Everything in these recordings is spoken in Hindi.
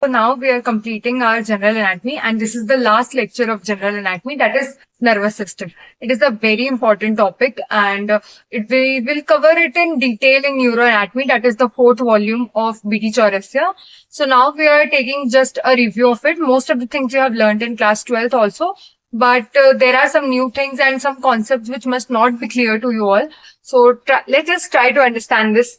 So now we are completing our general anatomy, and this is the last lecture of general anatomy, that is nervous system. It is a very important topic, and we will cover it in detail in neuroanatomy, that is the fourth volume of BT Chaurasia. So now we are taking just a review of it. Most of the things you have learned in class 12th also, but there are some new things and some concepts which must not be clear to you all. So let's just try to understand this.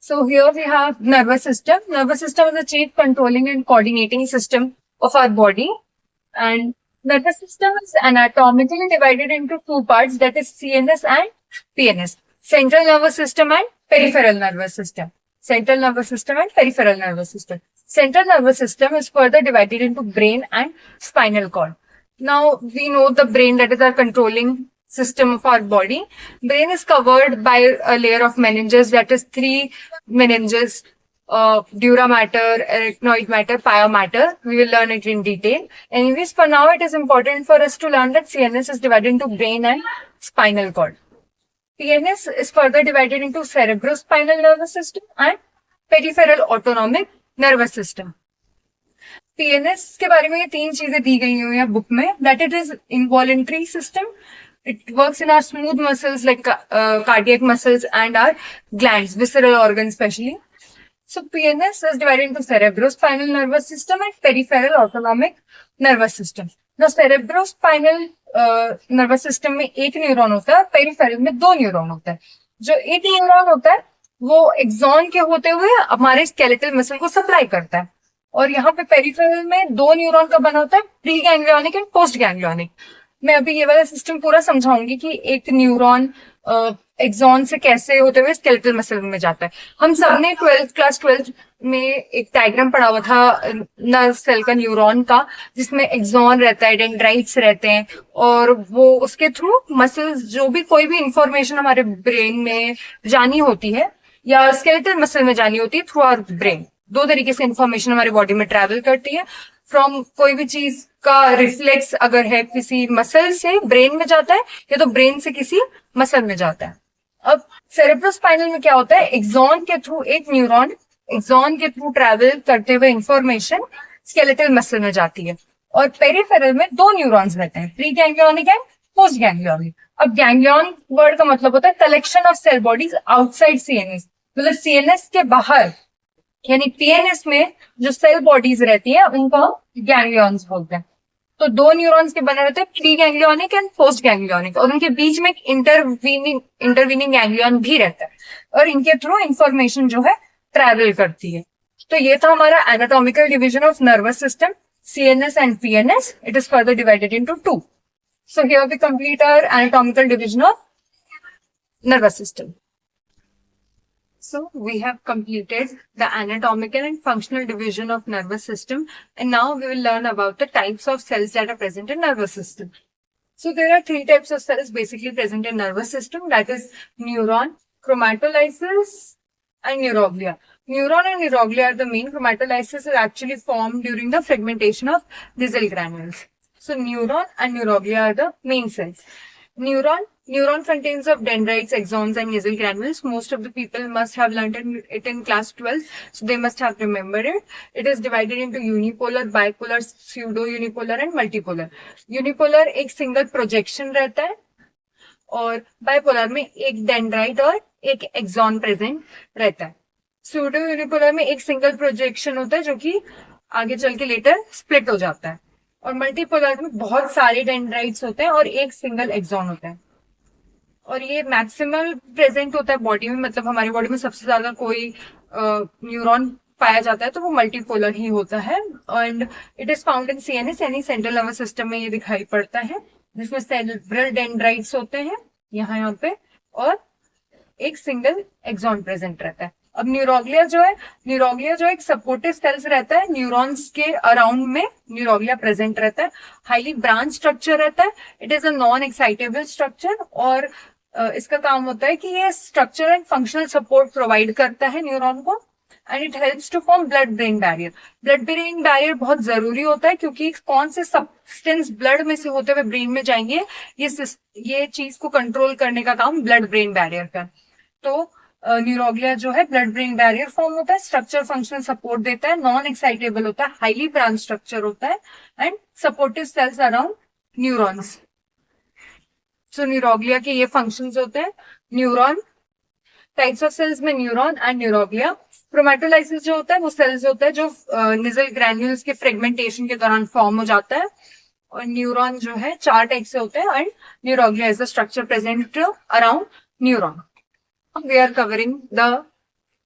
So here we have nervous system. Nervous system is the chief controlling and coordinating system of our body. And nervous system is anatomically divided into two parts, that is CNS and PNS. Central nervous system and peripheral nervous system. Central nervous system and peripheral nervous system. Central nervous system is further divided into brain and spinal cord. Now we know the brain, that is our controlling system of our body. Brain is covered by a layer of meninges, that is three meninges, dura mater, arachnoid mater, pia mater. We will learn it in detail. Anyways, for now it is important for us to learn that CNS is divided into brain and spinal cord. PNS is further divided into cerebrospinal nervous system and peripheral autonomic nervous system. PNS के बारे में ये तीन चीजें दी गई हुई हैं बुक में, that it is involuntary system. It works in our smooth muscles like cardiac muscles and our glands, visceral organs especially. So PNS is divided into cerebrospinal nervous system and peripheral autonomic nervous system. Now cerebrospinal nervous system में एक न्यूरॉन होता है, पेरिफेरल में दो न्यूरॉन होता है. जो एक न्यूरॉन होता है वो एक्सॉन के होते हुए हमारे स्केलेटल मसल को सप्लाई करता है, और यहाँ पे पेरिफेरल में दो न्यूरॉन का बना होता है, pre ganglionic and post ganglionic. मैं अभी ये वाला सिस्टम पूरा समझाऊंगी कि एक न्यूरॉन एक्सॉन से कैसे होते हुए स्केलेटल मसल में जाता है. हम सबने क्लास 12 में एक डायग्राम पढ़ा हुआ था नर्व सेल का, न्यूरॉन का, जिसमें एक्सॉन रहता है, डेंड्राइट्स रहते हैं, और वो उसके थ्रू मसल्स, जो भी कोई भी इंफॉर्मेशन हमारे ब्रेन में जानी होती है या स्केलेटल मसल में जानी होती है, थ्रू आवर ब्रेन दो तरीके से इंफॉर्मेशन हमारी बॉडी में ट्रेवल करती है. फ्रॉम कोई भी चीज का रिफ्लेक्स अगर है किसी मसल से ब्रेन में जाता है, या तो ब्रेन से किसी मसल में जाता है. अब सेरेब्रोस्पाइनल में क्या होता है, एक्सॉन के थ्रू एक न्यूरॉन एक्सॉन के थ्रू ट्रेवल करते हुए इंफॉर्मेशन स्केलेटल मसल में जाती है, और पेरिफेरल में दो न्यूरॉन्स रहते हैं, pre ganglionic and post ganglionic. अब गैंग्लियन वर्ड का मतलब होता है collection of cell bodies outside CNS, मतलब सीएनएस के बाहर, यानी पीएनएस में जो सेल बॉडीज रहती है उनको गैंग्लियंस बोलते हैं. तो दो न्यूरॉन्स के बने रहते हैं, pre ganglionic and post ganglionic, और उनके बीच में एक इंटरवीनिंग गैंग्लियन भी रहता है, और इनके थ्रू इंफॉर्मेशन जो है ट्रैवल करती है. तो ये था हमारा anatomical division of nervous system, CNS and PNS. It is further divided into two. So here we complete our anatomical division of nervous system. So we have completed the anatomical and functional division of nervous system, and now we will learn about the types of cells that are present in nervous system. So there are three types of cells basically present in nervous system, that is neuron, chromatolysis and neuroglia. Neuron and neuroglia are the main. Chromatolysis is actually formed during the fragmentation of Nissl granules. So neuron and neuroglia are the main cells. Neuron contains of dendrites, axons and Nissl granules. Most of the people must have learned it in class 12, so they must have remembered it. It is divided into unipolar, bipolar, pseudo-unipolar and multipolar. Unipolar एक single projection रहता है, और बाइपोलर में एक डेंड्राइट और एक एक्सॉन प्रेजेंट रहता है. सूडो यूनिपोलर में एक सिंगल प्रोजेक्शन होता है जो कि आगे चल के लेटर स्प्लिट हो जाता है, और मल्टीपोलर में बहुत सारे डेंड्राइट्स होते हैं और एक सिंगल एक्सॉन होता है, और ये मैक्सिमल प्रेजेंट होता है बॉडी में, मतलब हमारी बॉडी में सबसे ज्यादा कोई न्यूरॉन पाया जाता है तो वो मल्टीपोलर ही होता है. And it is found in CNS यानी सेंट्रल नर्वस सिस्टम में ये दिखाई पड़ता है, जिसमें सेरेब्रल डेंड्राइट्स होते हैं यहाँ पे, और एक सिंगल एक्सॉन प्रेजेंट रहता है. अब न्यूरोग्लिया जो एक सपोर्टिव सेल्स रहता है, न्यूरॉन्स के अराउंड में न्यूरोग्लिया प्रेजेंट रहता है, हाईली ब्रांच स्ट्रक्चर रहता है. It is a non excitable structure, और इसका काम होता है कि ये structure and functional support provide करता है न्यूरॉन को, and it helps to form blood brain barrier. Blood brain barrier बहुत जरूरी होता है, क्योंकि कौन से सब्सटेंस ब्लड में से होते हुए ब्रेन में जाएंगे, ये चीज को कंट्रोल करने का काम ब्लड ब्रेन बैरियर का. तो न्यूरोग्लिया जो है ब्लड ब्रेन बैरियर फॉर्म होता है, स्ट्रक्चर फंक्शनल सपोर्ट देता है, नॉन एक्साइटेबल होता है, हाईली ब्रांच स्ट्रक्चर होता है and supportive cells around neurons. So neuroglia के ये फंक्शंस होते हैं। न्यूरॉन, टाइप्स ऑफ सेल्स में न्यूरॉन एंड न्यूरोग्लिया। क्रोमेटोलाइसिस जो होता है वो सेल्स होता है जो निजल ग्रैन्यूल्स के फ्रेगमेंटेशन के दौरान फॉर्म हो जाता है। और न्यूरॉन जो है 4 टाइप से होते हैं and neuroglia is the structure present around neuron. We are covering the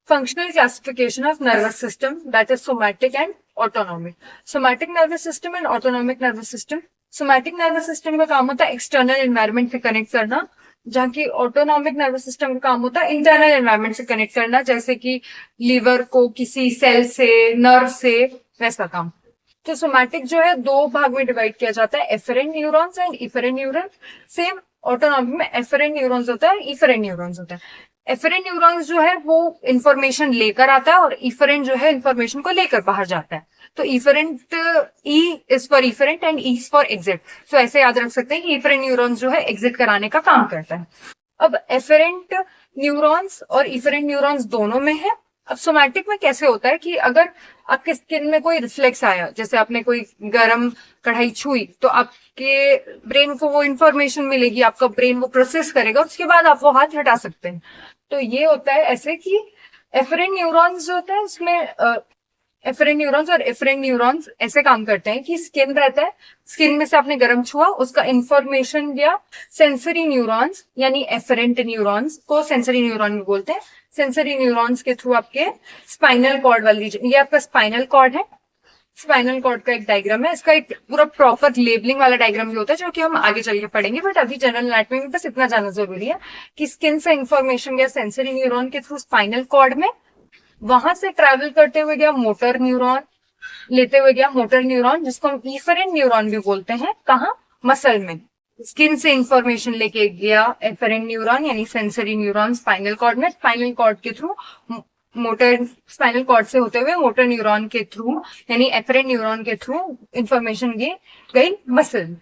functional classification of nervous system, that is somatic and autonomic. Somatic nervous system and autonomic nervous system. Somatic nervous system का काम होता है एक्सटर्नल एनवायरनमेंट से कनेक्ट करना, जहाँ की ऑटोनॉमिक नर्वस सिस्टम का काम होता है इंटरनल एनवायरनमेंट से कनेक्ट करना, जैसे कि लीवर को किसी सेल से, नर्व से, वैसा काम। तो सोमैटिक जो है 2 भाग में डिवाइड किया जाता है, afferent neurons and efferent neurons. Same autonomic में एफरेंट न्यूरॉन्स होता है, इफरेंट न्यूरॉन्स होता है। एफरेंट न्यूरॉन्स जो है वो इंफॉर्मेशन लेकर आता है और इफरेंट जो है इंफॉर्मेशन को लेकर बाहर जाता है। तो efferent, E is for efferent and E is for exit. तो ऐसे याद रख सकते हैं कि इफरेंट न्यूरॉन्स जो है एग्जिट कराने का काम करता है। अब एफरेंट न्यूरॉन्स और इफरेंट न्यूरॉन्स दोनों में है। अब सोमैटिक में कैसे होता है कि अगर आपके स्किन में कोई रिफ्लेक्स आया, जैसे आपने कोई गर्म कढ़ाई छुई, तो आपके ब्रेन को वो इंफॉर्मेशन मिलेगी, आपका ब्रेन वो प्रोसेस करेगा, उसके बाद आप वो हाथ हटा सकते हैं। तो ये होता है ऐसे कि एफरेंट न्यूरॉन्स जो होते हैं उसमें एफरेंट न्यूरॉन्स और एफरेंट न्यूरॉन्स ऐसे काम करते हैं कि स्किन रहता है, स्किन में से आपने गर्म छुआ, उसका इंफॉर्मेशन दिया सेंसरी न्यूरॉन्स यानी एफरेंट न्यूरॉन्स को सेंसरी न्यूरॉन भी बोलते हैं। सेंसरी न्यूरॉन्स के थ्रू आपके स्पाइनल कॉर्ड वाली, ये आपका स्पाइनल कॉर्ड है, स्पाइनल कॉर्ड का एक डायग्राम है, इसका एक पूरा प्रॉपर लेबलिंग वाला डायग्राम भी होता है जो कि हम आगे चल के पढ़ेंगे, बट अभी जनरल एनाटॉमी में बस इतना जानना जरूरी है कि स्किन से इंफॉर्मेशन गया सेंसरी न्यूरॉन के थ्रू स्पाइनल कॉर्ड में, वहां से ट्रैवल करते हुए गया मोटर न्यूरॉन, लेते हुए गया मोटर न्यूरॉन जिसको हम इफरेंट न्यूरॉन भी बोलते हैं, कहाँ, मसल में। स्किन से इंफॉर्मेशन लेके गया एफरेंट न्यूरॉन यानी सेंसरी न्यूरॉन स्पाइनल कॉर्ड में, स्पाइनल कॉर्ड के थ्रू मोटर, स्पाइनल कॉर्ड से होते हुए मोटर न्यूरॉन के थ्रू यानी एफरेंट न्यूरॉन के थ्रू इंफॉर्मेशन गई मसल।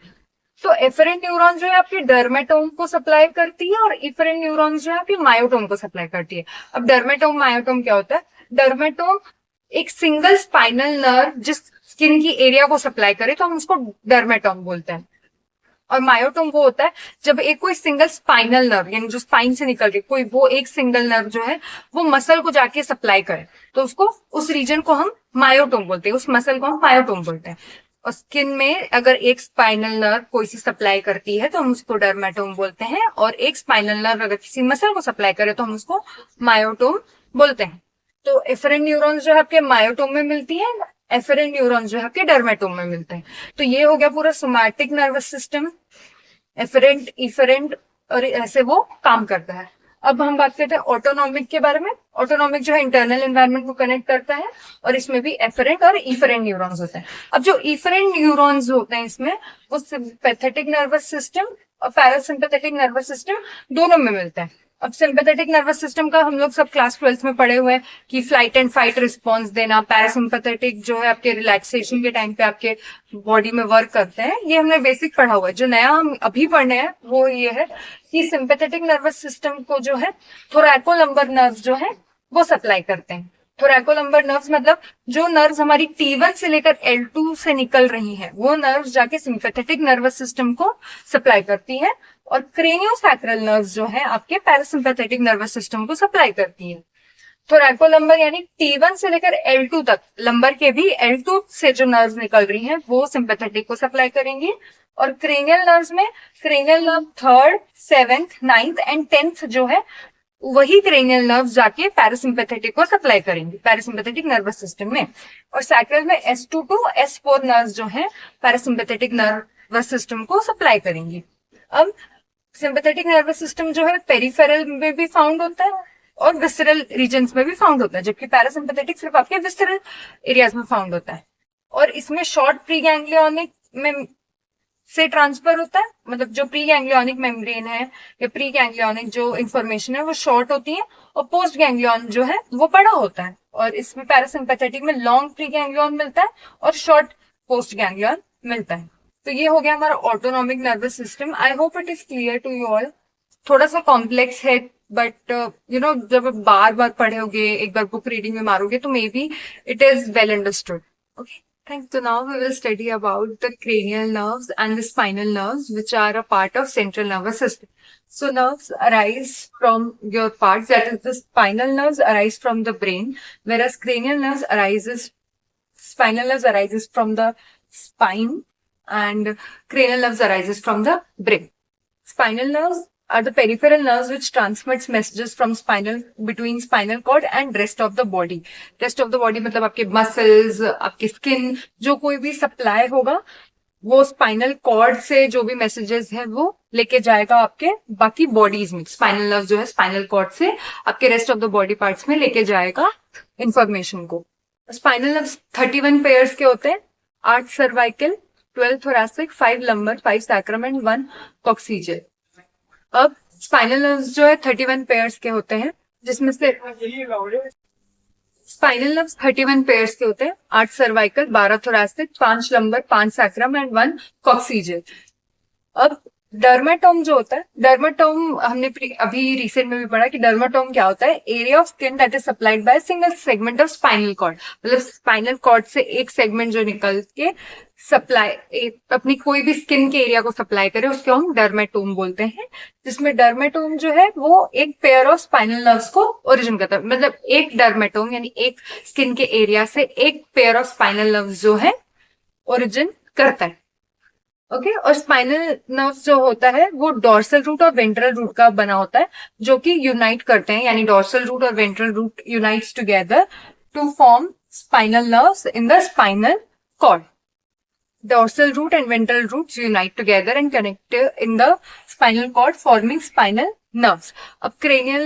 तो एफरेंट न्यूरॉन जो है आपके डर्मेटोम को सप्लाई करती है और इफरेंट न्यूरॉन जो है आपकी मायोटोम को सप्लाई करती है। अब डर्मेटोम मायोटोम क्या होता है? डर्मेटोम एक सिंगल स्पाइनल नर्व जिस स्किन की एरिया को सप्लाई करे तो हम उसको डर्मेटोम बोलते हैं, और मायोटोम वो होता है जब एक कोई सिंगल स्पाइनल नर्व यानी जो स्पाइन से निकल रही कोई वो एक सिंगल नर्व जो है वो मसल को जाके सप्लाई करे, तो उसको, उस रीजन को हम मायोटोम बोलते हैं, उस मसल को हम मायोटोम बोलते हैं। और स्किन में अगर एक स्पाइनल नर्व कोई सी सप्लाई करती है तो हम उसको डर्मेटोम बोलते हैं, और एक स्पाइनल नर्व अगर किसी मसल को सप्लाई करे तो हम उसको मायोटोम बोलते हैं। तो एफरेंट न्यूरॉन्स जो है आपके मायोटोम में मिलती है, एफरेंट न्यूरॉन्स जो है आपके डर्मेटोम में मिलते हैं। तो ये हो गया पूरा somatic nervous system, afferent, efferent, और ऐसे वो काम करता है। अब हम बात करते हैं ऑटोनॉमिक के बारे में। ऑटोनॉमिक जो है इंटरनल एनवायरनमेंट को कनेक्ट करता है और इसमें भी एफरेंट और इफरेंट न्यूरॉन्स होते हैं। अब जो इफरेंट न्यूरॉन्स होते हैं इसमें वो सिंपैथेटिक नर्वस सिस्टम और पैरासिम्पैथेटिक नर्वस सिस्टम दोनों में मिलता है। अब सिंपैथेटिक नर्वस सिस्टम का हम लोग सब क्लास 12 में पढ़े हुए हैं कि फ्लाइट एंड फाइट रिस्पॉन्स देना। पैरासिम्पैथेटिक जो है आपके रिलैक्सेशन के टाइम पे आपके बॉडी में वर्क करते हैं, ये हमने बेसिक पढ़ा हुआ है। जो नया हम अभी पढ़ने हैं वो ये है कि सिंपैथेटिक नर्वस सिस्टम को जो है थोरैकोलम्बर नर्व जो है वो सप्लाई करते हैं। थोरैकोलम्बर नर्व्स मतलब जो नर्व्स हमारी T1 से लेकर L2 से निकल रही हैं वो नर्व्स जाके सिंपैथेटिक नर्वस सिस्टम को सप्लाई करती हैं, और क्रेनियोसैक्रल नर्व्स जो है आपके पैरासिम्पैथेटिक नर्वस सिस्टम को सप्लाई करती है। थोरैकोलम्बर यानी T1 से लेकर L2 तक, लंबर के भी L2 से जो नर्व्स निकल रही हैं वो सिंपैथेटिक को सप्लाई करेंगी। और क्रेनियल नर्व्स में cranial nerve 3rd, 7th, 9th and 10th जो है वही क्रेनियल नर्व जाके पैरासिम्पैथेटिक को सप्लाई करेंगे पैरासिम्पैथेटिक नर्वस सिस्टम में। और सैक्रल में S2 to S4 नर्व जो है पैरासिम्पैथेटिक नर्वस सिस्टम को सप्लाई करेंगी। अब सिंपैथेटिक नर्वस सिस्टम जो है पेरिफेरल में भी फाउंड होता है और विसरल रीजन्स में भी फाउंड होता है, जबकि पैरासिम्पैथेटिक सिर्फ आपके विसरल एरियाज में फाउंड होता है। और इसमें शॉर्ट प्री गैंग्लियोनिक में से ट्रांसफर होता है, मतलब जो प्री गैंग्लियोनिक मेम्ब्रेन है या प्री गैंग्लियोनिक जो इंफॉर्मेशन है वो शॉर्ट होती है, और पोस्ट गैंग्लियन जो है वो बड़ा होता है। और इसमें पैरासिम्पैथेटिक में लॉन्ग प्री गैंग्लियन मिलता है और शॉर्ट पोस्ट गैंग्लियन मिलता है। तो ये हो गया हमारा autonomic nervous system. I hope it is clear to you all. थोड़ा सा कॉम्प्लेक्स है बट जब आप बार बार पढ़ोगे, एक बार बुक रीडिंग में मारोगे, तो may be it is well understood. Okay. Thanks. So now we will study about the cranial nerves and the spinal nerves, which are a part of central nervous system. So nerves arise from your parts, that is the spinal nerves arise from the brain, whereas spinal nerves arises from the spine, and cranial nerves arises from the brain. Spinal nerves are the peripheral nerves which transmits messages from between spinal cord and rest of the body. Rest of the body मतलब आपके muscles, आपके skin, जो कोई भी सप्लाई होगा वो स्पाइनल कॉर्ड से जो भी मैसेजेस है वो लेके जाएगा आपके बाकी बॉडीज में. स्पाइनल नर्व जो है स्पाइनल कॉर्ड से आपके rest of the body parts में लेके जाएगा इंफॉर्मेशन को. स्पाइनल नर्व 31 पेयर्स के होते हैं. 8 cervical, 12 thoracic, 5 lumbar, 5 sacrum and 1 coccygeal. अब स्पाइनल नर्व्स जो है 31 पेयर्स के होते हैं, जिसमें से स्पाइनल नर्व्स 31 पेयर्स के होते हैं. 8 cervical, 12 thoracic, 5 lumbar, 5 sacrum and 1 coccygeal. अब डर्मेटोम जो होता है, डर्मेटोम हमने अभी रिसेंट में भी पढ़ा कि डर्मेटोम क्या होता है. Area of skin that is supplied by single segment of spinal cord. मतलब स्पाइनल कॉर्ड से एक सेगमेंट जो निकल के अपनी कोई भी स्किन के एरिया को सप्लाई करे, उसको हम डर्मेटोम बोलते हैं. जिसमें डर्मेटोम जो है वो एक पेयर ऑफ स्पाइनल नर्व्स को ओरिजिन करता है. मतलब एक डर्मेटोम यानी एक स्किन के एरिया से एक पेयर ऑफ स्पाइनल नर्व्स जो है ओरिजिन करता है. ओके. और स्पाइनल नर्व जो होता है वो डॉर्सल रूट और वेंट्रल रूट का बना होता है, जो कि यूनाइट करते हैं, यानी डॉर्सल रूट और ventral root unites together to form spinal nerves in the spinal cord. Dorsal root and ventral roots unite together and connect in the spinal cord, forming spinal nerves. अब cranial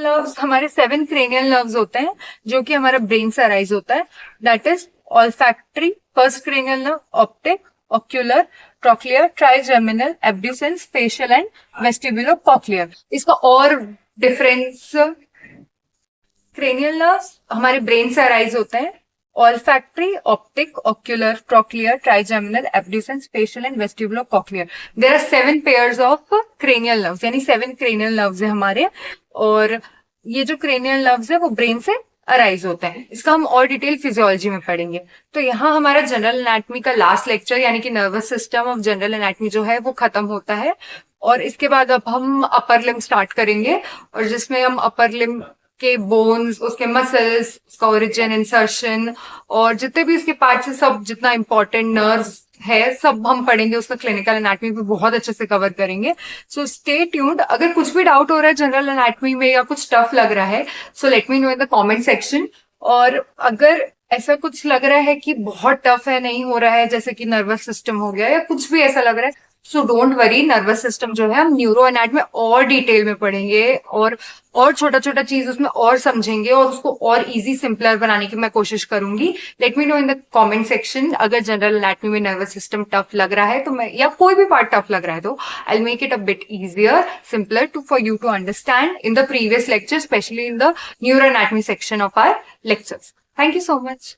nerves हमारे 7 cranial nerves होते हैं जो कि हमारा ब्रेन से अराइज होता है. That is olfactory, first cranial nerve, optic, ocular, trochlear, trigeminal, abducens, facial and vestibulocochlear. इसका और डिफरेंस, cranial nerves हमारे ब्रेन से अराइज होते हैं. Olfactory, optic, ocular, trochlear, trigeminal, abducens, facial and vestibulocochlear. There are 7 pairs of cranial nerves, यानी 7 cranial nerves है हमारे. और ये जो cranial nerves है वो ब्रेन से अराइज होते हैं. इसका हम और डिटेल फिजियोलॉजी में पढ़ेंगे. तो यहाँ हमारा जनरल एनाटमी का लास्ट लेक्चर यानी कि nervous system of general anatomy जो है वो खत्म होता है. और इसके बाद अब हम अपर लिम्ब स्टार्ट करेंगे, और जिसमें हम अपर लिम्ब के बोन्स, उसके मसल्स, उसका ओरिजिन, इंसर्शन और जितने भी उसके पार्ट्स है, सब जितना इंपॉर्टेंट नर्व्स है सब हम पढ़ेंगे. उसका क्लिनिकल एनाटमी भी बहुत अच्छे से कवर करेंगे. So stay tuned. अगर कुछ भी डाउट हो रहा है जनरल एनाटमी में या कुछ टफ लग रहा है, so let me know in the comment section. और अगर ऐसा कुछ लग रहा है कि बहुत टफ है, नहीं हो रहा है, जैसे कि नर्वस सिस्टम हो गया या कुछ भी ऐसा लग रहा है, so don't worry. Nervous system जो है हम न्यूरो एनाटमी में और डिटेल में पढ़ेंगे और छोटा छोटा चीज उसमें और समझेंगे और उसको और इजी सिंपलर बनाने की मैं कोशिश करूंगी. Let me know in the comment section अगर जनरल एनाटमी में नर्वस सिस्टम टफ लग रहा है तो मैं, या कोई भी पार्ट टफ लग रहा है, तो I make it a bit easier, simpler for you to understand in the previous lecture, specially in the neuro anatomy section of our lectures. Thank you so much.